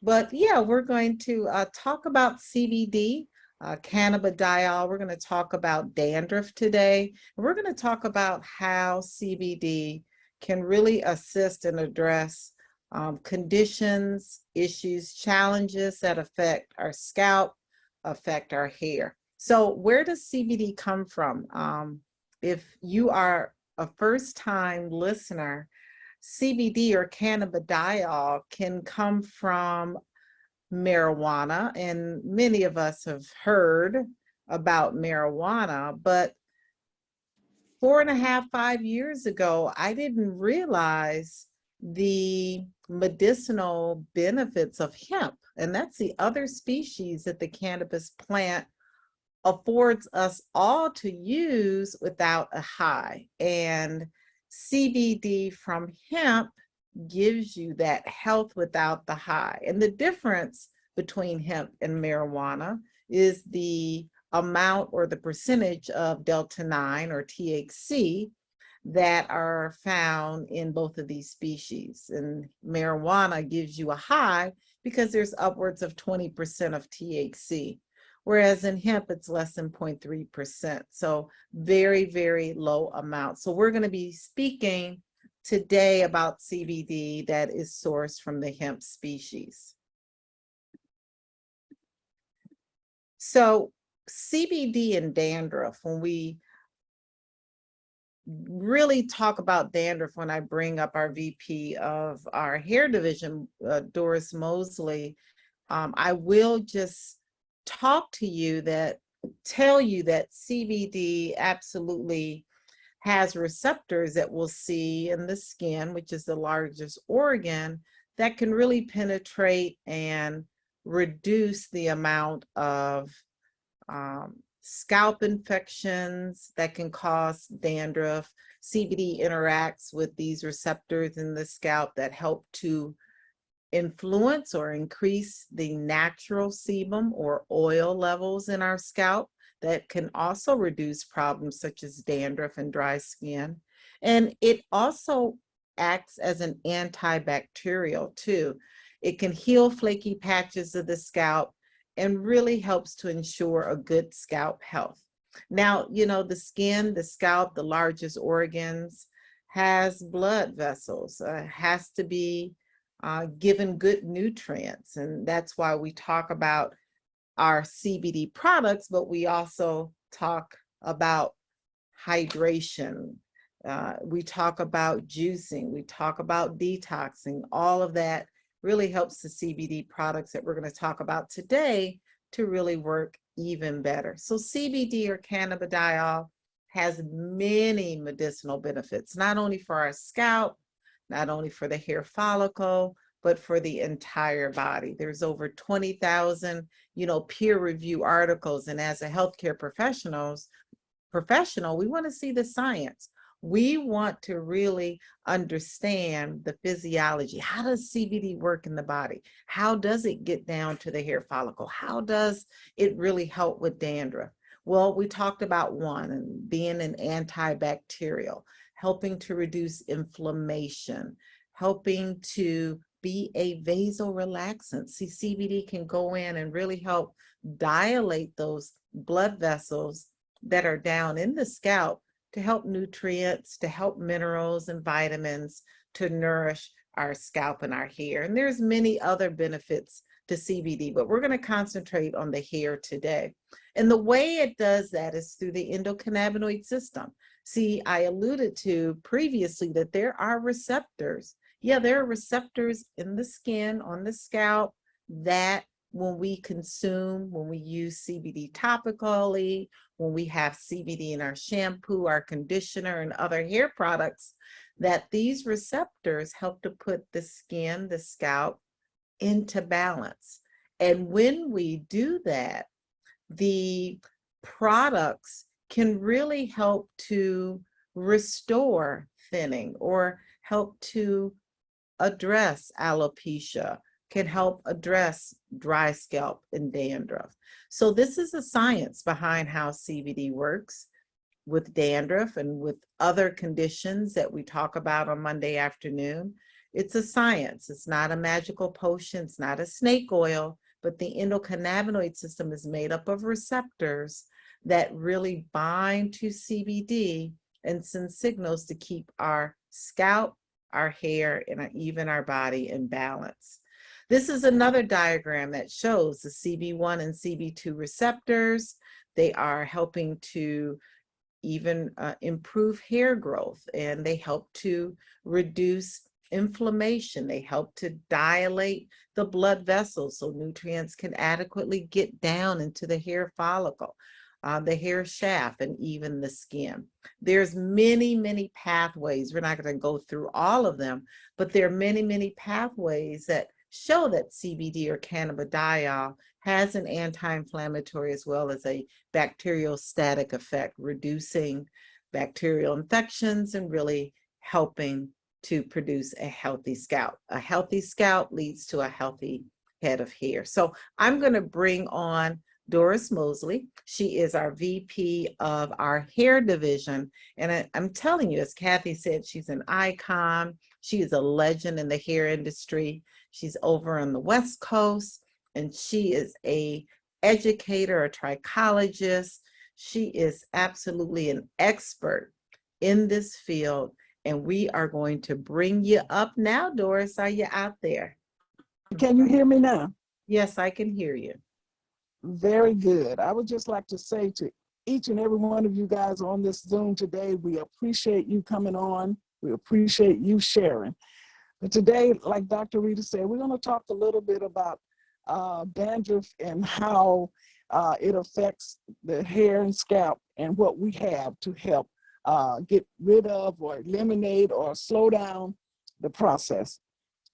But yeah, we're going to talk about CBD, cannabidiol. We're going to talk about dandruff today. We're going to talk about how CBD can really assist and address conditions, issues, challenges that affect our scalp, affect our hair. So where does CBD come from? If you are a first-time listener, CBD or cannabidiol can come from marijuana, and many of us have heard about marijuana, but 4.5, 5 years ago, I didn't realize the medicinal benefits of hemp, and that's the other species that the cannabis plant affords us all to use without a high. And CBD from hemp gives you that health without the high. And the difference between hemp and marijuana is the amount or the percentage of delta 9 or THC that are found in both of these species. And marijuana gives you a high because there's upwards of 20% of THC, whereas in hemp it's less than 0.3%. So very, very low amount. So we're going to be speaking today about CBD that is sourced from the hemp species. So CBD and dandruff, when we really talk about dandruff, when I bring up our VP of our hair division, Doris Mosley, I will just talk to you tell you that CBD absolutely has receptors that we'll see in the skin, which is the largest organ, that can really penetrate and reduce the amount of scalp infections that can cause dandruff. CBD interacts with these receptors in the scalp that help to influence or increase the natural sebum or oil levels in our scalp that can also reduce problems such as dandruff and dry skin. And it also acts as an antibacterial too. It can heal flaky patches of the scalp and really helps to ensure a good scalp health. Now, you know, the skin, the scalp, the largest organs, has blood vessels, has to be given good nutrients. And that's why we talk about our CBD products, but we also talk about hydration. We talk about juicing, we talk about detoxing. All of that really helps the CBD products that we're going to talk about today to really work even better. So CBD or cannabidiol has many medicinal benefits, not only for our scalp, not only for the hair follicle, but for the entire body. There's over 20,000, peer review articles. And as a healthcare professional, we want to see the science. We want to really understand the physiology. How does CBD work in the body? How does it get down to the hair follicle? How does it really help with dandruff? Well, we talked about one, and being an antibacterial, helping to reduce inflammation, helping to be a vasorelaxant. See, CBD can go in and really help dilate those blood vessels that are down in the scalp to help nutrients, to help minerals and vitamins to nourish our scalp and our hair. And there's many other benefits to CBD, but we're going to concentrate on the hair today. And the way it does that is through the endocannabinoid system. See, I alluded to previously that there are receptors. Yeah, there are receptors in the skin, on the scalp, that when we consume, when we use CBD topically, when we have CBD in our shampoo, our conditioner, and other hair products, that these receptors help to put the skin, the scalp, into balance. And when we do that, the products can really help to restore thinning or help to address alopecia, can help address dry scalp and dandruff. So this is the science behind how CBD works with dandruff and with other conditions that we talk about on Monday afternoon. It's a science. It's not a magical potion. It's not a snake oil, but the endocannabinoid system is made up of receptors that really bind to CBD and send signals to keep our scalp, our hair, and even our body in balance. This is another diagram that shows the CB1 and CB2 receptors. They are helping to even improve hair growth, and they help to reduce inflammation. They help to dilate the blood vessels so nutrients can adequately get down into the hair follicle, the hair shaft, and even the skin. There's many pathways. We're not going to go through all of them, but there are many pathways that show that CBD or cannabidiol has an anti-inflammatory as well as a bacteriostatic effect, reducing bacterial infections and really helping to produce a healthy scalp. A healthy scalp leads to a healthy head of hair. So I'm going to bring on Doris Mosley. She is our VP of our hair division. And I'm telling you, as Kathy said, she's an icon. She is a legend in the hair industry. She's over on the West Coast, and she is a educator, a trichologist. She is absolutely an expert in this field. And we are going to bring you up now. Doris, are you out there? Can you hear me now? Yes, I can hear you. Very good. I would just like to say to each and every one of you guys on this Zoom today, we appreciate you coming on. We appreciate you sharing. But today, like Dr. Rita said, we're going to talk a little bit about dandruff and how it affects the hair and scalp and what we have to help get rid of or eliminate or slow down the process.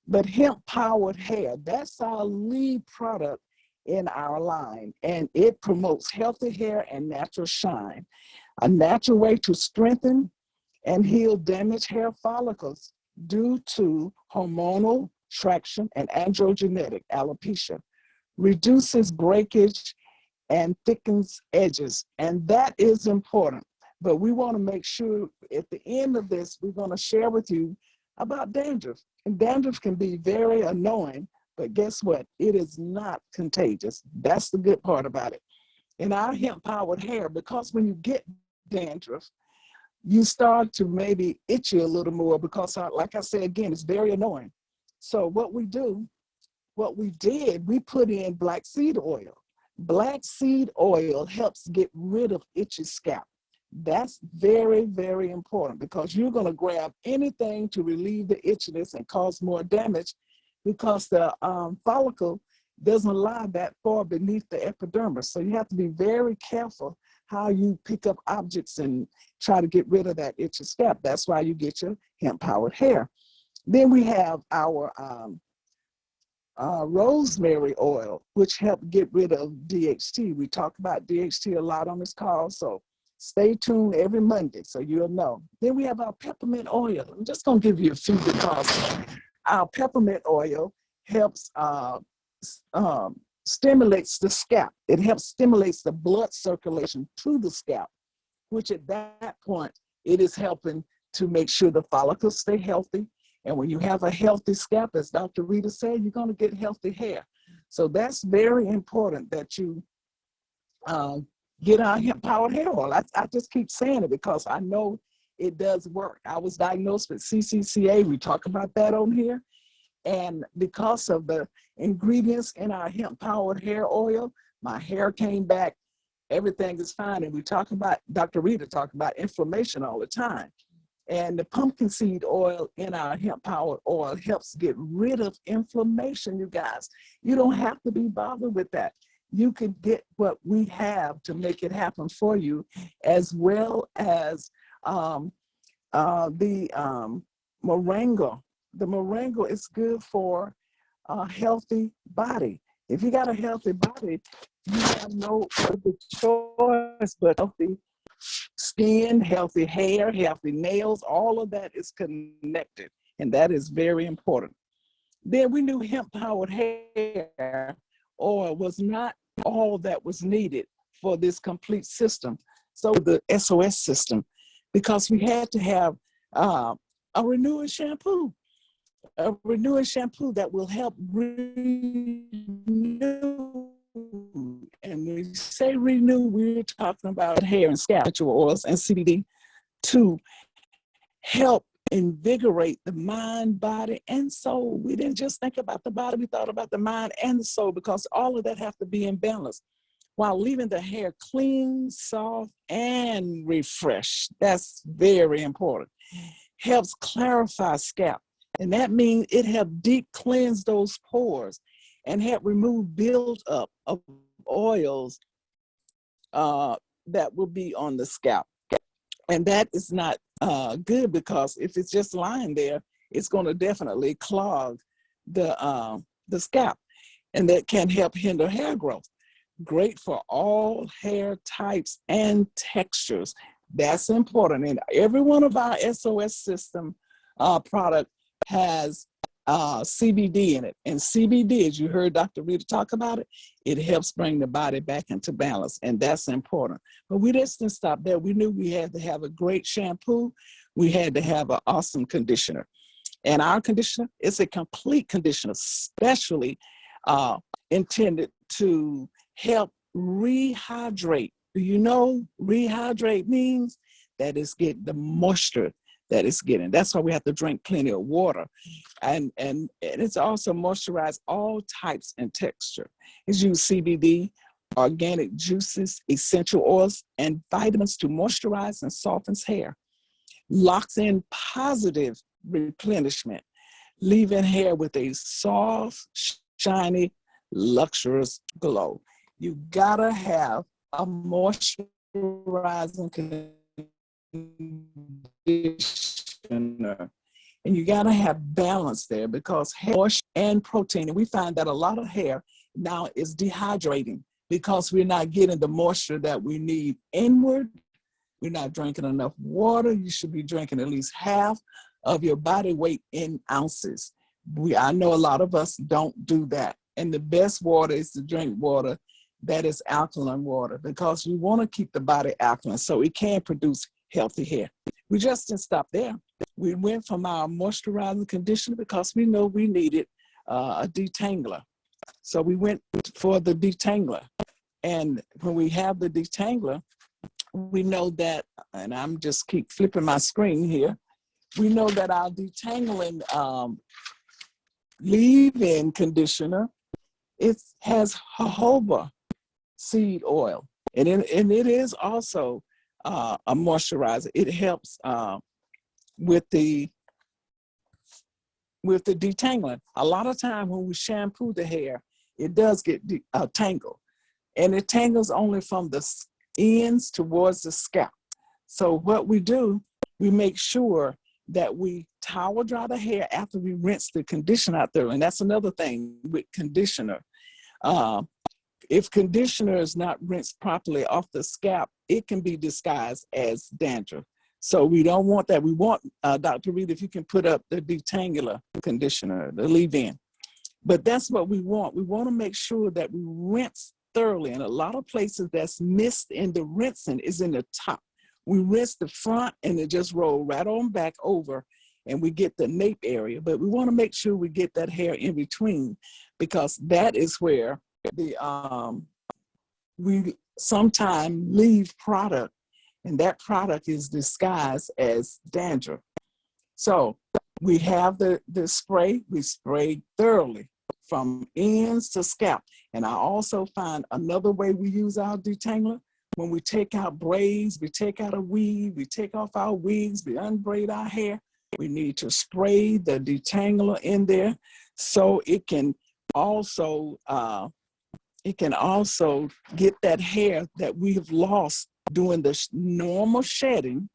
But hemp-powered hair, that's our lead product in our line, and it promotes healthy hair and natural shine, a natural way to strengthen and heal damaged hair follicles due to hormonal traction and androgenetic alopecia, reduces breakage and thickens edges, and that is important. But we want to make sure at the end of this, we're going to share with you about dandruff. And dandruff can be very annoying, but guess what? It is not contagious. That's the good part about it. In our hemp-powered hair, because when you get dandruff, you start to maybe itch you a little more because, like I said, again, it's very annoying. So what we did, we put in black seed oil. Black seed oil helps get rid of itchy scalp. That's very important because you're going to grab anything to relieve the itchiness and cause more damage because the follicle doesn't lie that far beneath the epidermis. So you have to be very careful how you pick up objects and try to get rid of that itchy scalp. That's why you get your hemp-powered hair. Then we have our rosemary oil, which help get rid of DHT. We talk about DHT a lot on this call, so stay tuned every Monday so you'll know. Then we have our peppermint oil. I'm just going to give you a few because our peppermint oil helps stimulates the scalp. It helps stimulates the blood circulation to the scalp, which at that point, it is helping to make sure the follicles stay healthy. And when you have a healthy scalp, as Dr. Rita said, you're going to get healthy hair. So that's very important that you get our hemp-powered hair oil. I just keep saying it because I know it does work. I was diagnosed with CCCA. We talk about that on here. And because of the ingredients in our hemp-powered hair oil, my hair came back. Everything is fine. And we talk about, Dr. Rita talked about inflammation all the time. And the pumpkin seed oil in our hemp-powered oil helps get rid of inflammation, you guys. You don't have to be bothered with that. You can get what we have to make it happen for you, as well as the moringa. The moringa is good for a healthy body. If you got a healthy body, you have no other choice but healthy skin, healthy hair, healthy nails. All of that is connected, and that is very important. Then we knew hemp-powered hair oil was not all that was needed for this complete system. So the SOS system, because we had to have a renewing shampoo. a renewing shampoo that will help renew. And when we say renew, we're talking about hair and scalp essential oils and CBD to help invigorate the mind, body, and soul. We didn't just think about the body, we thought about the mind and the soul, because all of that have to be in balance while leaving the hair clean, soft, and refreshed. That's very important. Helps clarify scalp. And that means it helps deep cleanse those pores and help remove buildup of oils that will be on the scalp. And that is not good, because if it's just lying there, it's going to definitely clog the scalp, and that can help hinder hair growth. Great for all hair types and textures. That's important. And every one of our SOS system product has CBD in it. And CBD, as you heard Dr. Rita talk about it, it helps bring the body back into balance, and that's important. But we just didn't stop there. We knew we had to have a great shampoo. We had to have an awesome conditioner. And our conditioner is a complete conditioner, especially intended to help rehydrate. Do you know rehydrate means? That is getting the moisture that it's getting. That's why we have to drink plenty of water. And it's also moisturize all types and texture. It's use CBD, organic juices, essential oils, and vitamins to moisturize and softens hair. Locks in positive replenishment, leaving hair with a soft, shiny, luxurious glow. You gotta have a moisturizing conditioner, and you gotta have balance there, because hair and protein, and we find that a lot of hair now is dehydrating because we're not getting the moisture that we need inward. We're not drinking enough water. You should be drinking at least half of your body weight in ounces. I know a lot of us don't do that. And the best water is to drink water that is alkaline water, because you want to keep the body alkaline so it can produce healthy hair. We just didn't stop there. We went from our moisturizing conditioner because we know we needed a detangler. So we went for the detangler. And when we have the detangler, we know that, and I'm just keep flipping my screen here, we know that our detangling leave-in conditioner, it has jojoba seed oil, and it is also a moisturizer. It helps with the detangling. A lot of time when we shampoo the hair, it does get tangled, and it tangles only from the ends towards the scalp. So what we do, we make sure that we towel dry the hair after we rinse the conditioner out there. And that's another thing with conditioner. If conditioner is not rinsed properly off the scalp, it can be disguised as dandruff. So we don't want that. We want, Dr. Reed, if you can put up the detangler conditioner, the leave-in. But that's what we want. We want to make sure that we rinse thoroughly. And a lot of places that's missed in the rinsing is in the top. We rinse the front and it just roll right on back over, and we get the nape area. But we want to make sure we get that hair in between, because that is where we sometimes leave product, and that product is disguised as dandruff. So we have the spray. We spray thoroughly from ends to scalp. And I also find another way we use our detangler. When we take out braids, we take out a weave, we take off our wigs, we unbraid our hair, we need to spray the detangler in there, so it can also get that hair that we have lost during the normal shedding.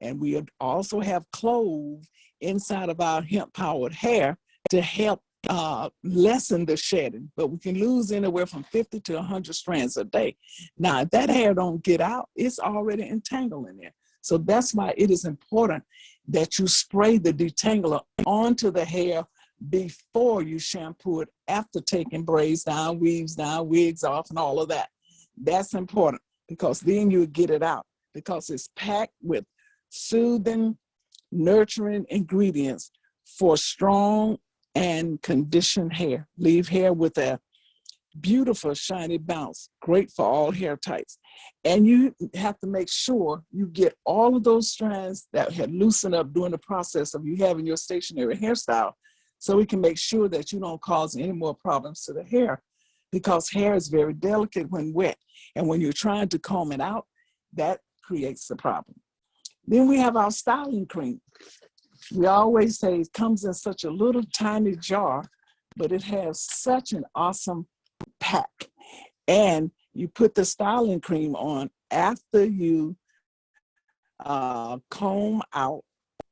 And we also have clove inside of our hemp-powered hair to help lessen the shedding. But we can lose anywhere from 50 to 100 strands a day. Now, if that hair don't get out, it's already entangled in there. So that's why it is important that you spray the detangler onto the hair before you shampoo it, after taking braids down, weaves down, wigs off, and all of that. That's important, because then you get it out, because it's packed with soothing, nurturing ingredients for strong and conditioned hair. Leave hair with a beautiful shiny bounce, great for all hair types. And you have to make sure you get all of those strands that had loosened up during the process of you having your stationary hairstyle, so we can make sure that you don't cause any more problems to the hair, because hair is very delicate when wet. And when you're trying to comb it out, that creates the problem. Then we have our styling cream. We always say it comes in such a little tiny jar, but it has such an awesome pack. And you put the styling cream on after you comb out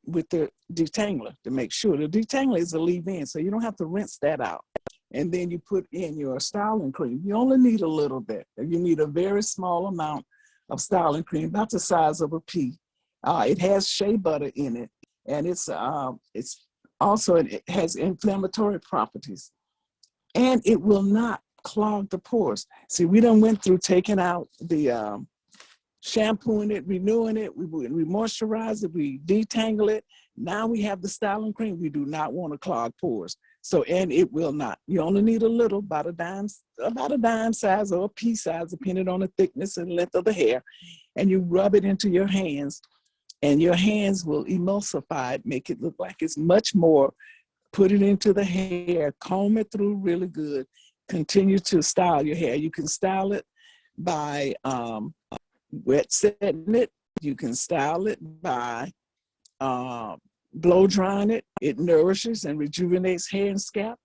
with the detangler to make sure. The detangler is a leave-in, so you don't have to rinse that out. And then you put in your styling cream. You only need a little bit. You need a very small amount of styling cream, about the size of a pea. It has shea butter in it, and it has inflammatory properties, and it will not clog the pores. See, we done went through taking out the shampooing it, renewing it, we moisturize it, we detangle it. Now we have the styling cream. We do not want to clog pores. So, and it will not. You only need a little, about a dime size or a pea size, depending on the thickness and length of the hair. And you rub it into your hands, and your hands will emulsify it, make it look like it's much more. Put it into the hair, comb it through really good. Continue to style your hair. You can style it by wet setting it. You can style it by blow drying it. It nourishes and rejuvenates hair and scalp.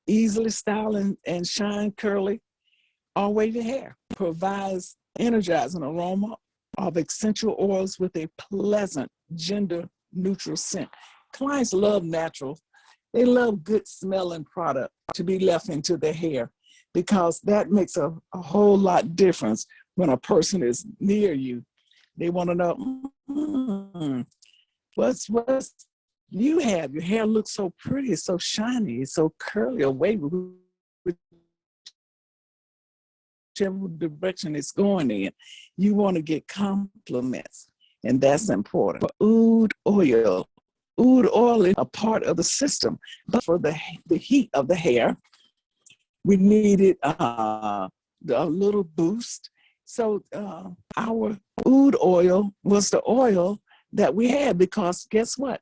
Easily style and shine curly or wavy hair. Provides energizing aroma of essential oils with a pleasant gender neutral scent. Clients love natural. They love good smelling product to be left into their hair, because that makes a whole lot difference when a person is near you. They want to know, what's you have? Your hair looks so pretty, it's so shiny, it's so curly or wavy, whichever direction it's going in. You want to get compliments, and that's important. Oud oil. Oud oil is a part of the system, but for the heat of the hair, we needed a little boost. So our oud oil was the oil that we had, because guess what?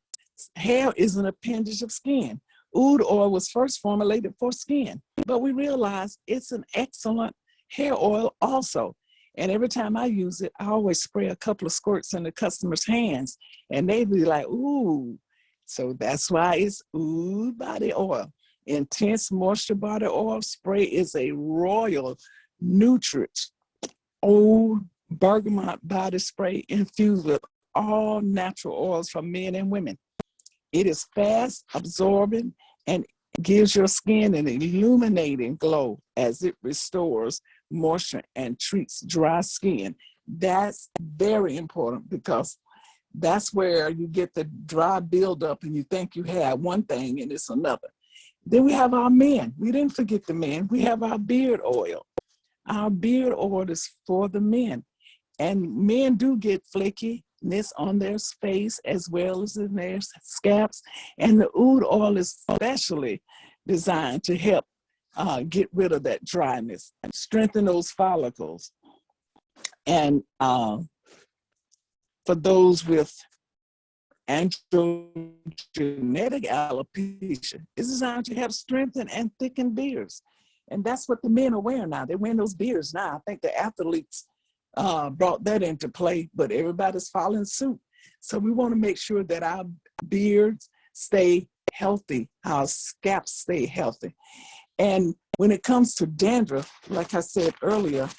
Hair is an appendage of skin. Oud oil was first formulated for skin, but we realized it's an excellent hair oil also. And every time I use it, I always spray a couple of squirts in the customer's hands, and they be like, ooh. So that's why it's Oud body oil. Intense moisture body oil spray is a royal nutrient. Old bergamot body spray infused with all natural oils for men and women. It is fast absorbing and gives your skin an illuminating glow as it restores moisture and treats dry skin. That's very important, because that's where you get the dry buildup and you think you have one thing and it's another. Then we have our men. We didn't forget the men. We have our beard oil. Our beard oil is for the men. And men do get flakiness on their face as well as in their scalps. And the oud oil is specially designed to help get rid of that dryness, strengthen those follicles. And for those with androgenetic alopecia, it's designed to help strengthen and thicken beards. And that's what the men are wearing now. They're wearing those beards now. I think the athletes brought that into play, but everybody's following suit. So we want to make sure that our beards stay healthy, our scalps stay healthy. And when it comes to dandruff, like I said earlier,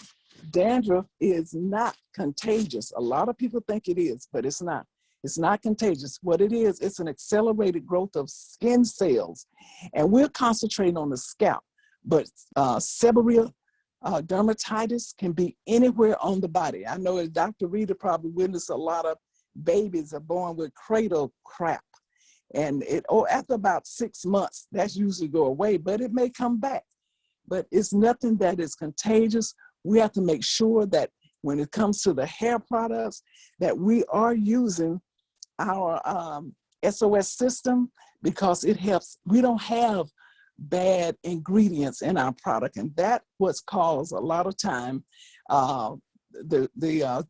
dandruff is not contagious. A lot of people think it is, but it's not. It's not contagious. What it is, it's an accelerated growth of skin cells. And we're concentrating on the scalp, but seborrheic dermatitis can be anywhere on the body. I know as Dr. Rita probably witnessed, a lot of babies are born with cradle crap. And after about 6 months, that's usually go away, but it may come back. But it's nothing that is contagious. We have to make sure that when it comes to the hair products, that we are using our SOS system because it helps. We don't have bad ingredients in our product, and that what's caused a lot of time seborrhea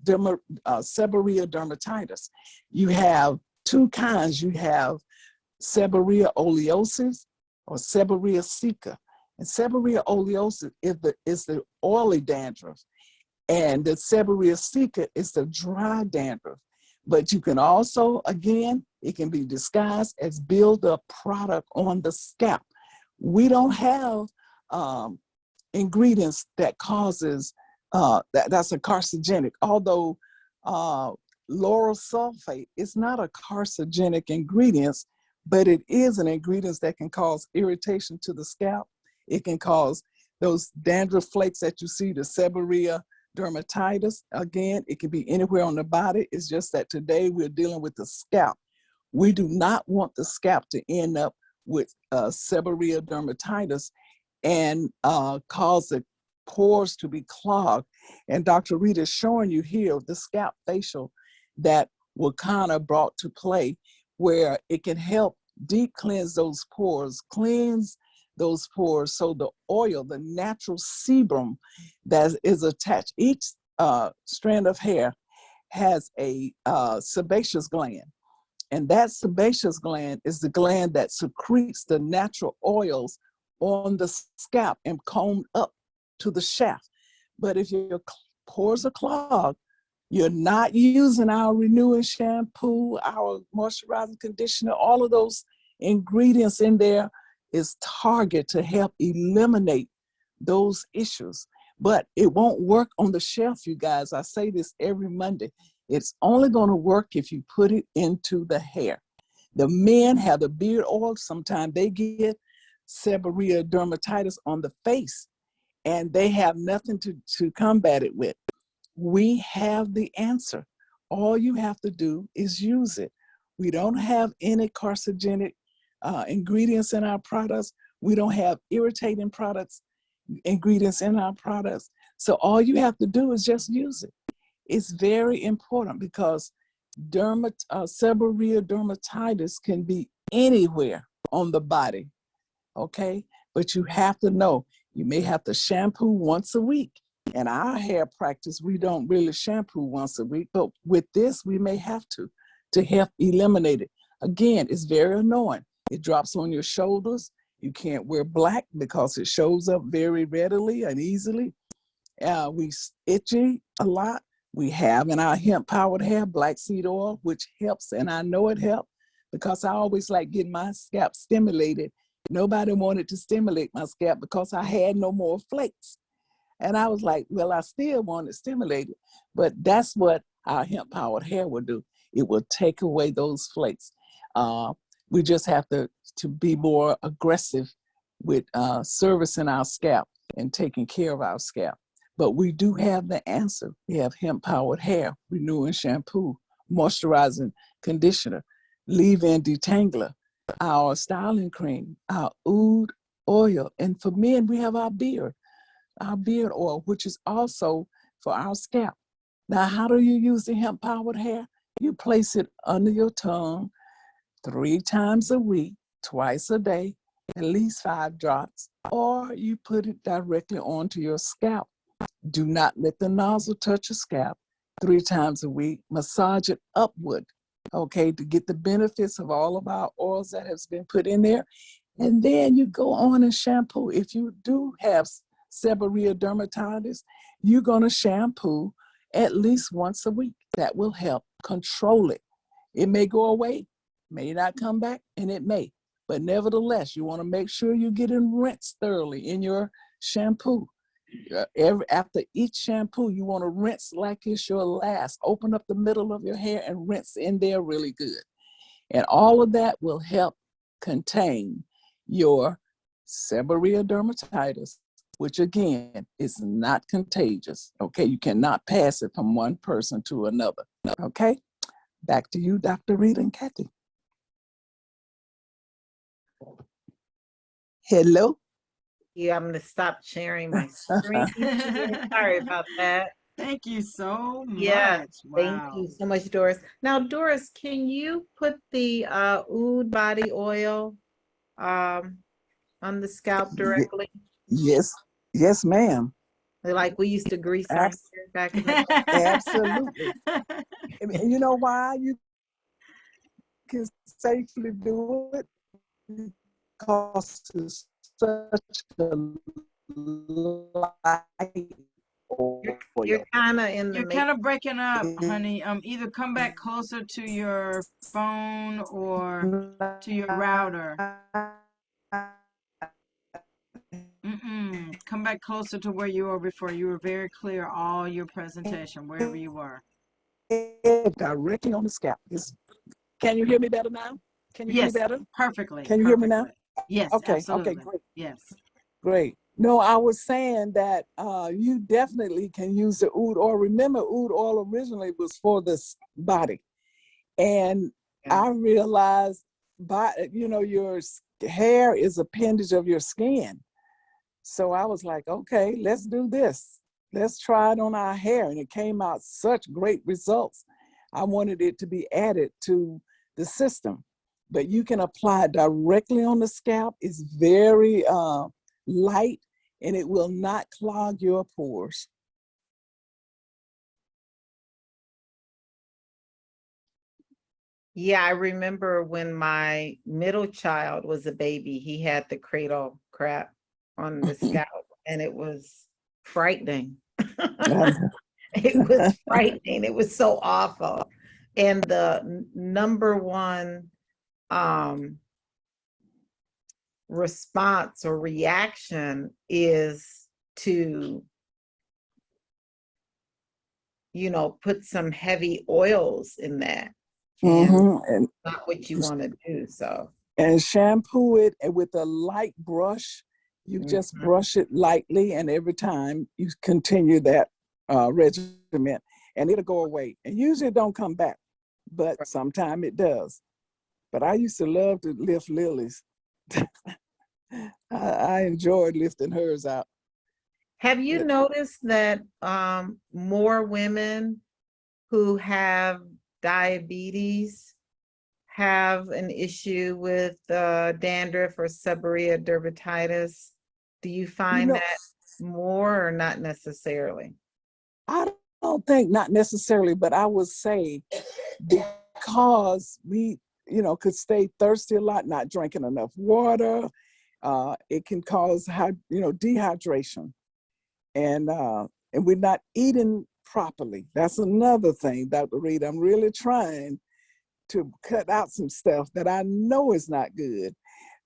dermatitis. You have two kinds. You have seborrhea oleosis or seborrhea sicca. And seborrhea oleosis is the oily dandruff, and the seborrhea sicca is the dry dandruff. But you can also, again, it can be disguised as build-up product on the scalp. We don't have ingredients that causes, that's a carcinogenic, although lauryl sulfate is not a carcinogenic ingredient, but it is an ingredient that can cause irritation to the scalp. It can cause those dandruff flakes that you see, the seborrhea dermatitis. Again, it can be anywhere on the body. It's just that today we're dealing with the scalp. We do not want the scalp to end up with seborrhea dermatitis and cause the pores to be clogged. And Dr. Rita is showing you here the scalp facial that Wakana brought to play, where it can help deep cleanse those pores, cleanse those pores, so the oil, the natural sebum that is attached, each strand of hair has a sebaceous gland. And that sebaceous gland is the gland that secretes the natural oils on the scalp and combed up to the shaft. But if your pores are clogged, you're not using our renewing shampoo, our moisturizing conditioner, all of those ingredients in there is targeted to help eliminate those issues. But it won't work on the shelf, you guys. I say this every Monday. It's only going to work if you put it into the hair. The men have the beard oil. Sometimes they get seborrhea dermatitis on the face, and they have nothing to combat it with. We have the answer. All you have to do is use it. We don't have any carcinogenic ingredients in our products. We don't have irritating ingredients in our products. So all you have to do is just use it. It's very important because seborrhea dermatitis can be anywhere on the body, okay? But you have to know, you may have to shampoo once a week. In our hair practice, we don't really shampoo once a week, but with this, we may have to help eliminate it. Again, it's very annoying. It drops on your shoulders. You can't wear black because it shows up very readily and easily. We itchy a lot. We have in our hemp powered hair black seed oil, which helps, and I know it helps because I always like getting my scalp stimulated. Nobody wanted to stimulate my scalp because I had no more flakes. And I was like, well, I still want it stimulated, but that's what our hemp powered hair will do. It will take away those flakes. We just have to be more aggressive with servicing our scalp and taking care of our scalp. But we do have the answer. We have hemp powered hair, renewing shampoo, moisturizing conditioner, leave-in detangler, our styling cream, our oud oil. And for men, we have our beard oil, which is also for our scalp. Now, how do you use the hemp powered hair? You place it under your tongue 3 times a week, twice a day, at least 5 drops, or you put it directly onto your scalp. Do not let the nozzle touch your scalp. 3 times a week, massage it upward, okay, to get the benefits of all of our oils that has been put in there. And then you go on and shampoo. If you do have seborrhea dermatitis, you're gonna shampoo at least once a week. That will help control it. It may go away, may not come back, and it may. But nevertheless, you wanna make sure you get it rinsed thoroughly in your shampoo. After each shampoo, you want to rinse like it's your last. Open up the middle of your hair and rinse in there really good. And all of that will help contain your seborrhea dermatitis, which again is not contagious. Okay, you cannot pass it from one person to another. Okay, back to you, Dr. Rita and Kathy. Hello. Yeah, I'm gonna stop sharing my screen. Sorry about that. Thank you so Yeah, much. thank Wow. you so much, Doris. Now, Doris, can you put the Oud body oil um on the scalp Ye- directly? Yes, yes, ma'am. Like we used to grease our Abs- hair back in the day. Absolutely. And you know why you can safely do it? Because it's such a light You're oil. kind of in the You're make. kind of breaking up, honey. Either come back It's closer to your phone or to your router. not Come back closer to where you were before. You were very clear all your presentation, wherever you were. directly on the scalp. Can you hear me better now? Can you hear me Yes, better? perfectly, Can you hear me now? perfectly. Yes, Okay, absolutely. great, Yes. great. No, I was saying that you definitely can use the oud oil. Remember, oud oil originally was for this body. And Yeah. I realized, your hair is appendage of your skin. So I was like, okay, let's do this. Let's try it on our hair. And it came out such great results. I wanted it to be added to the system. But you can apply it directly on the scalp. It's very light and it will not clog your pores. Yeah, I remember when my middle child was a baby, he had the cradle crap on the scalp, and it was frightening. It was frightening. It was so awful. And the number one um response or reaction is to, put some heavy oils in that. And And not what you want to do. So, shampoo it with a light brush. You just mhm. brush it lightly, and every time you continue that regimen, and it'll go away. And usually it don't come back, but sometimes it does. But I used to love to lift Lily's. I enjoyed lifting hers out. Have you But noticed that more women who have diabetes have an issue with dandruff or seborrhea dermatitis? Do you you find know, that more or not necessarily? I don't think not necessarily, but I would say because we, could stay thirsty a lot, not drinking enough water, it can cause dehydration, and we're not eating properly. That's another thing, Dr. Reed. I'm really trying to cut out some stuff that I know is not good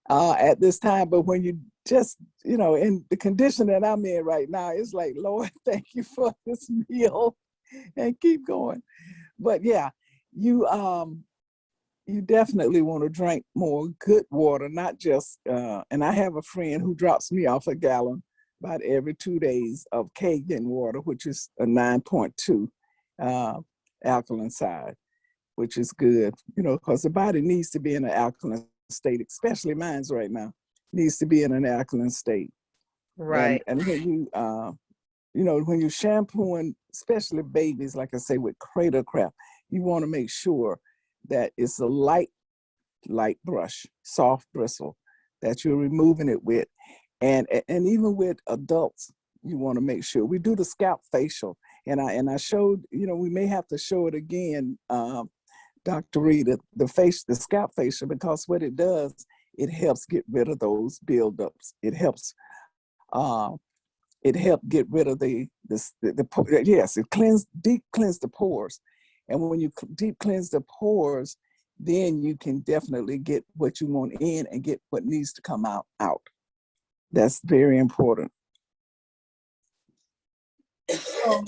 at this time. But when you just, in the condition that I'm in right now, it's like, Lord, thank you for this meal, and keep going. But yeah, you you definitely want to drink more good water, not just, and I have a friend who drops me off a gallon about every 2 days of Kangen water, which is a 9.2 alkaline side, which is good, because the body needs to be in an alkaline state, especially mine's right now, needs to be in an alkaline state. And Right. when when you're shampooing, especially babies, like I say, with cradle crap, you want to make sure that it's a light brush, soft bristle that you're removing it with. And even with adults, you want to make sure we do the scalp facial. And I showed, we may have to show it again, Dr. Reed, the scalp facial, because what it does, it helps get rid of those buildups. Uh, it helps get rid of yes, it deep cleanse the pores. And when you deep cleanse the pores, then you can definitely get what you want in and get what needs to come out. That's very important. So,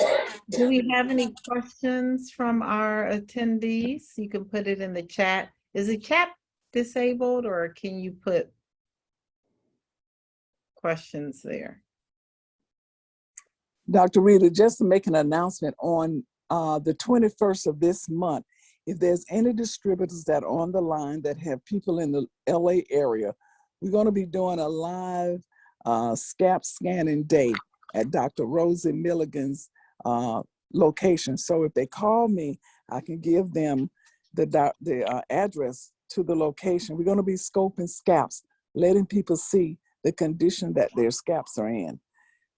do we have any questions from our attendees? You can put it in the chat. Is the chat disabled or can you put questions there? Dr. Rita, just to make an announcement on the 21st of this month, if there's any distributors that are on the line that have people in the LA area, we're going to be doing a live scalp scanning day at Dr. Rosie Milligan's location. So if they call me, I can give them the address to the location. We're going to be scoping scalps, letting people see the condition that their scalps are in.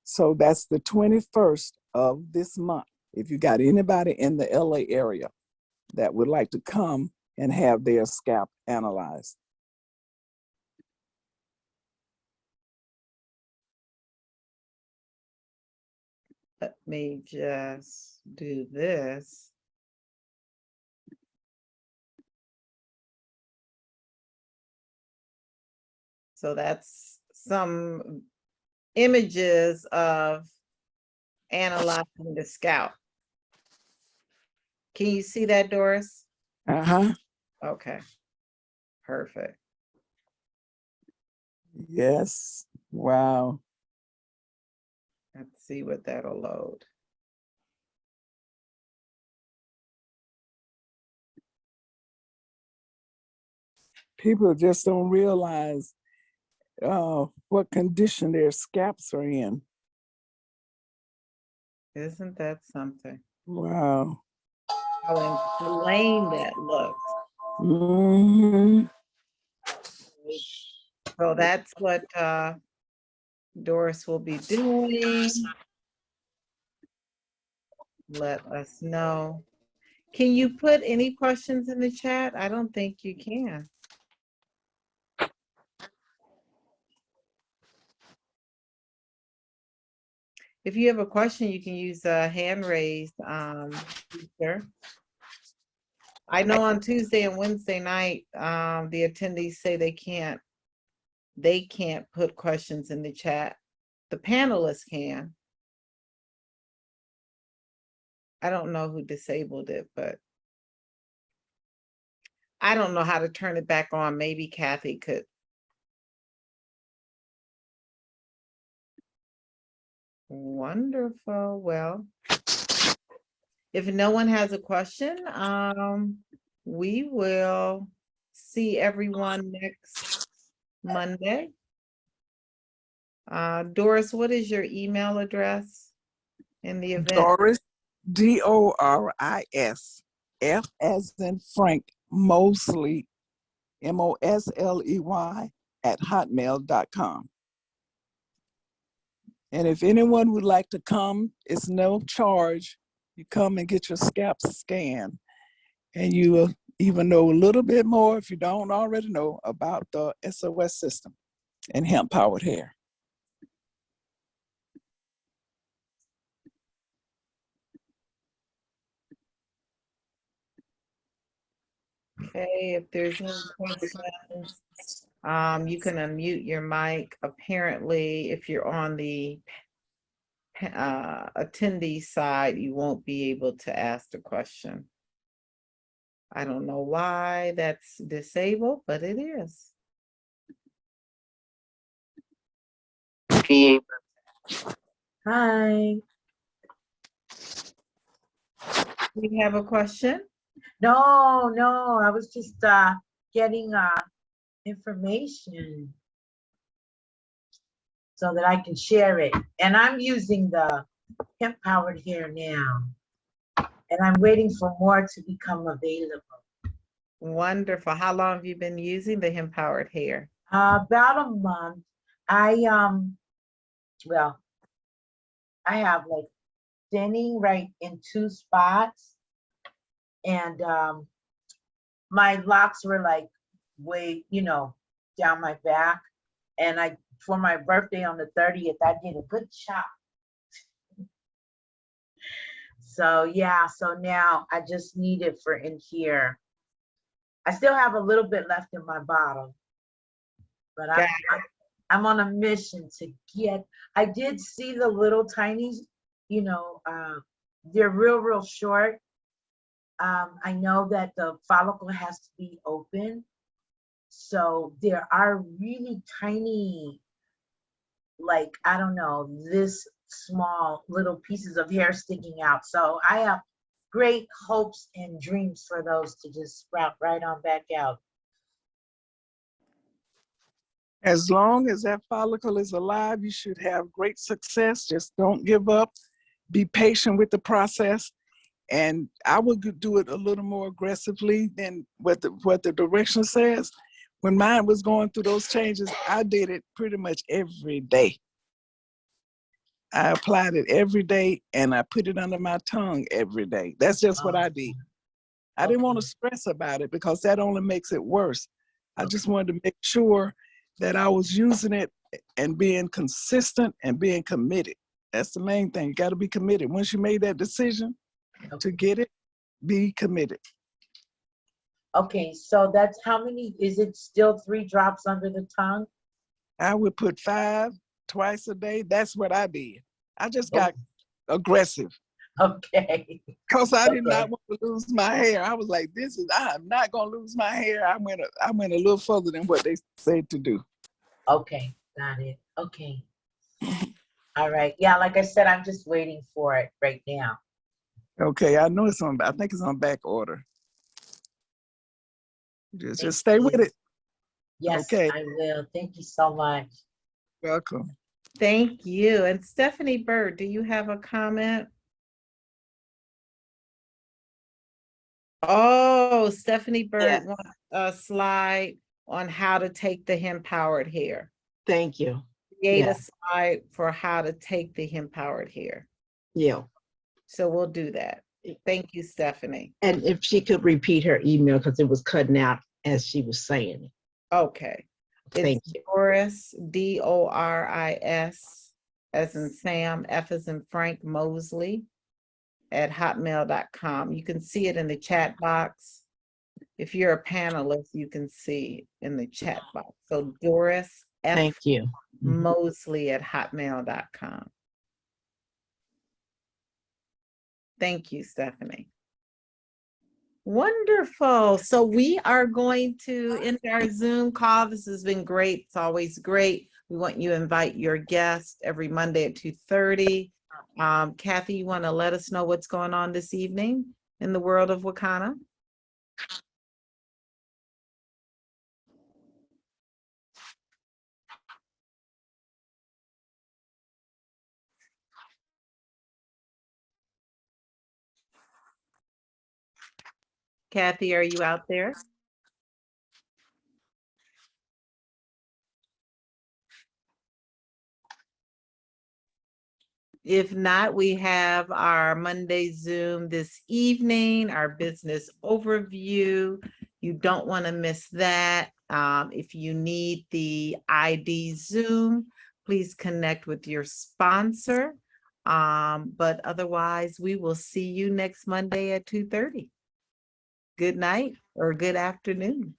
So that's the 21st of this month. If you got anybody in the LA area that would like to come and have their scalp analyzed. Let me just do this. So that's some images of analyzing the scalp. Can you see that, Doris? Uh-huh. Okay, perfect. Yes. Wow. Let's see what that'll load. People just don't realize what condition their scalps are in. Isn't that something? Wow. How inflamed that looks. Mm-hmm. So that's what Doris will be doing. Let us know. Can you put any questions in the chat? I don't think you can. If you have a question, you can use a hand raised feature. I know on Tuesday and Wednesday night, the attendees say they can't put questions in the chat. The panelists can. I don't know who disabled it, but I don't know how to turn it back on. Maybe Kathy could. Wonderful. Well, if no one has a question, we will see everyone next Monday. Doris, what is your email address in the event? Doris, Doris, F as in Frank, Mosley, Mosley @hotmail.com. And if anyone would like to come, it's no charge. You come and get your scalp scanned, and you will even know a little bit more, if you don't already know, about the SOS system and hemp-powered hair. Okay, if there's any questions, you can unmute your mic. Apparently, if you're on the attendee side, you won't be able to ask the question. I don't know why that's disabled, but it is. Hi. Do you have a question? No, I was just getting information so that I can share it. And I'm using the hemp powered hair now. And I'm waiting for more to become available. Wonderful. How long have you been using the hemp-powered hair? About a month. Well, I have like thinning right in 2 spots. And my locks were like way, down my back. And for my birthday on the 30th, I did a good chop. So yeah, so now I just need it for in here. I still have a little bit left in my bottle, but I'm on a mission to get. I did see the little tiny, they're real short. I know that the follicle has to be open. So there are really tiny, like, I don't know, this small little pieces of hair sticking out. So I have great hopes and dreams for those to just sprout right on back out. As long as that follicle is alive, you should have great success. Just don't give up. be patient with the process. And I would do it a little more aggressively than what the direction says. When mine was going through those changes, I did it pretty much every day. I applied it every day and I put it under my tongue every day. That's just what I did. I didn't want to stress about it because that only makes it worse. I just wanted to make sure that I was using it and being consistent and being committed. That's the main thing. You got to be committed. Once you made that decision to get it, be committed. Okay, so that's how many, is it still 3 drops under the tongue? I would put 5 twice a day. That's what I did. I just got aggressive Okay. because I did Okay. not want to lose my hair. I was like, I'm not going to lose my hair. I went a little further than what they said to do. Okay, got it. Okay. All right. Yeah, like I said, I'm just waiting for it right now. Okay, I know I think it's on back order. Thank Just stay with you. it. Yes, Okay. I will. Thank you so much. Welcome. Thank you. And Stephanie Bird, do you have a comment? Oh, Stephanie Bird Yes. wants a slide on how to take the hemp-powered hair. Thank you. Create a Yeah. slide for how to take the hemp-powered hair. Yeah. So we'll do that. Thank you, Stephanie. And if she could repeat her email because it was cutting out as she was saying it. Okay. Thank It's you. Doris, Doris, as in Sam, F as in Frank, Mosley @hotmail.com. You can see it in the chat box. If you're a panelist, you can see in the chat box. So Doris F. Thank you. Mosley @hotmail.com. Thank you, Stephanie. Wonderful. So we are going to end our Zoom call. This has been great. It's always great. We want you to invite your guests every Monday at 2:30. Kathy, you want to let us know what's going on this evening in the world of Wakana? Kathy, are you out there? If not, we have our Monday Zoom this evening, our business overview. You don't want to miss that. If you need the ID Zoom, please connect with your sponsor. But otherwise, we will see you next Monday at 2:30. Good night or good afternoon.